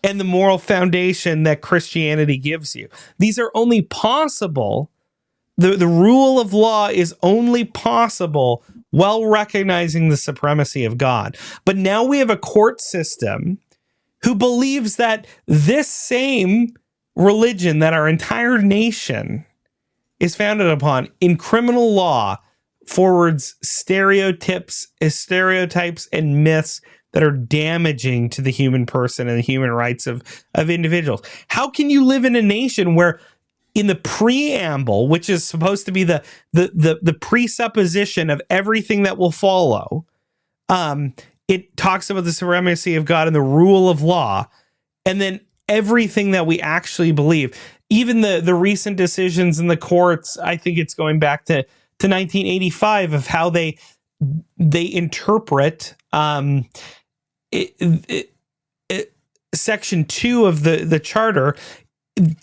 and the moral foundation that Christianity gives you. These are only possible. The rule of law is only possible while recognizing the supremacy of God. But now we have a court system who believes that this same religion that our entire nation is founded upon in criminal law forwards stereotypes, and myths that are damaging to the human person and the human rights of individuals. How can you live in a nation where in the preamble, which is supposed to be the presupposition of everything that will follow, it talks about the supremacy of God and the rule of law, and then everything that we actually believe, even the recent decisions in the courts, I think it's going back to 1985 of how they interpret Section 2 of the Charter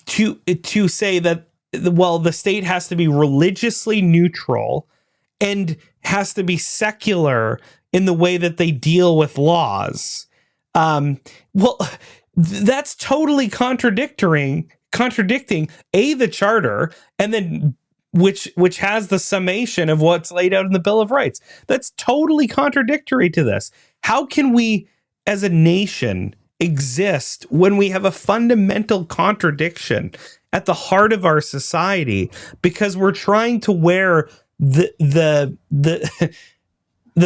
to say that, well, the state has to be religiously neutral and has to be secular in the way that they deal with laws. Well, that's totally contradicting the Charter, and then which has the summation of what's laid out in the Bill of Rights. That's totally contradictory to this. How can we, as a nation, exist when we have a fundamental contradiction at the heart of our society because we're trying to wear the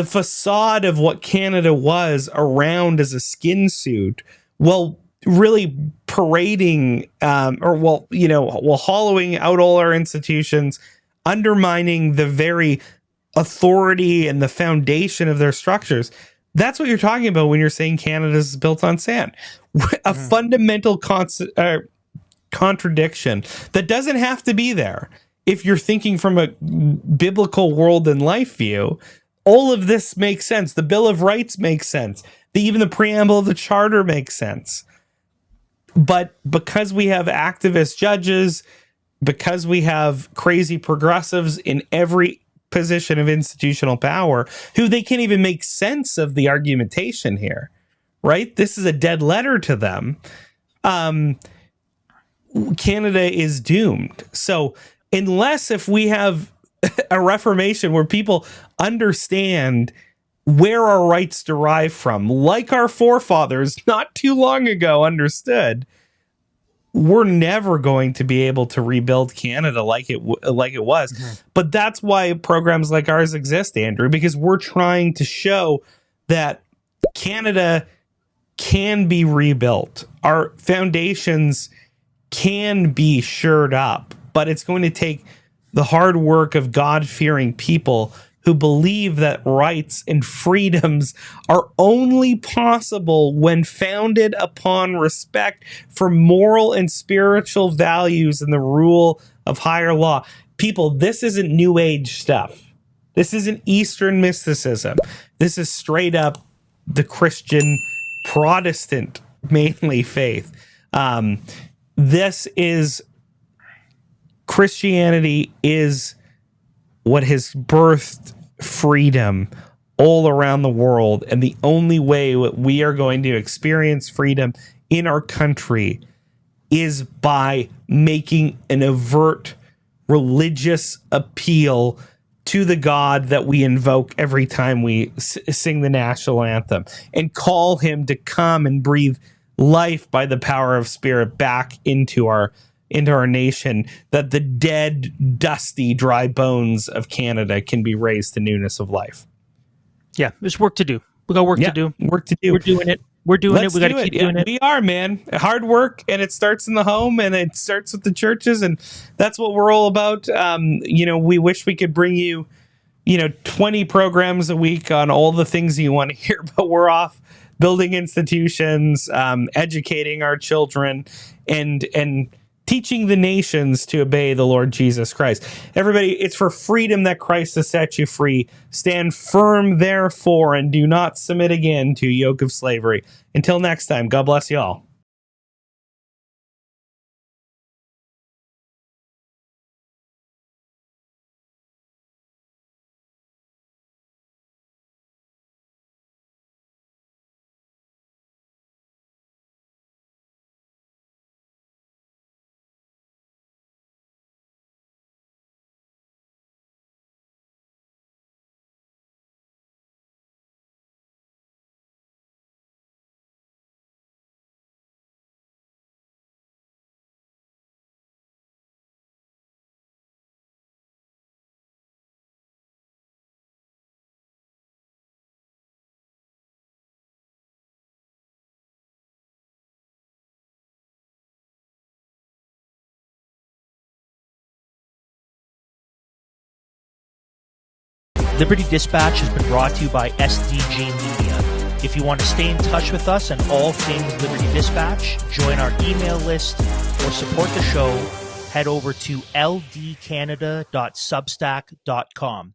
facade of what Canada was around as a skin suit, while really parading while hollowing out all our institutions, undermining the very authority and the foundation of their structures. That's what you're talking about when you're saying Canada is built on sand. A fundamental contradiction that doesn't have to be there. If you're thinking from a biblical world and life view, all of this makes sense. The Bill of Rights makes sense. Even the preamble of the Charter makes sense. But because we have activist judges, because we have crazy progressives in every position of institutional power, who they can't even make sense of the argumentation here, right? This is a dead letter to them. Canada is doomed. So unless if we have a reformation where people understand where our rights derive from, like our forefathers not too long ago understood, we're never going to be able to rebuild Canada like it was. Mm-hmm. But that's why programs like ours exist, Andrew, because we're trying to show that Canada can be rebuilt. Our foundations can be shored up, but it's going to take the hard work of God-fearing people who believe that rights and freedoms are only possible when founded upon respect for moral and spiritual values and the rule of higher law. People, this isn't New Age stuff. This isn't Eastern mysticism. This is straight up the Christian Protestant, mainly faith. This is Christianity is what has birthed freedom all around the world, and the only way we are going to experience freedom in our country is by making an overt religious appeal to the God that we invoke every time we sing the national anthem, and call him to come and breathe life by the power of Spirit back into our nation, that the dead, dusty, dry bones of Canada can be raised to newness of life. Yeah, there's work to do. We got work to do. Work to do. We're doing it. We're doing it. We got to keep doing it. We are, man. Hard work, and it starts in the home, and it starts with the churches, and that's what we're all about. We wish we could bring you, 20 programs a week on all the things you want to hear, but we're off building institutions, educating our children, and teaching the nations to obey the Lord Jesus Christ. Everybody, it's for freedom that Christ has set you free. Stand firm, therefore, and do not submit again to a yoke of slavery. Until next time, God bless you all. Liberty Dispatch has been brought to you by SDG Media. If you want to stay in touch with us and all things Liberty Dispatch, join our email list, or support the show, head over to ldcanada.substack.com.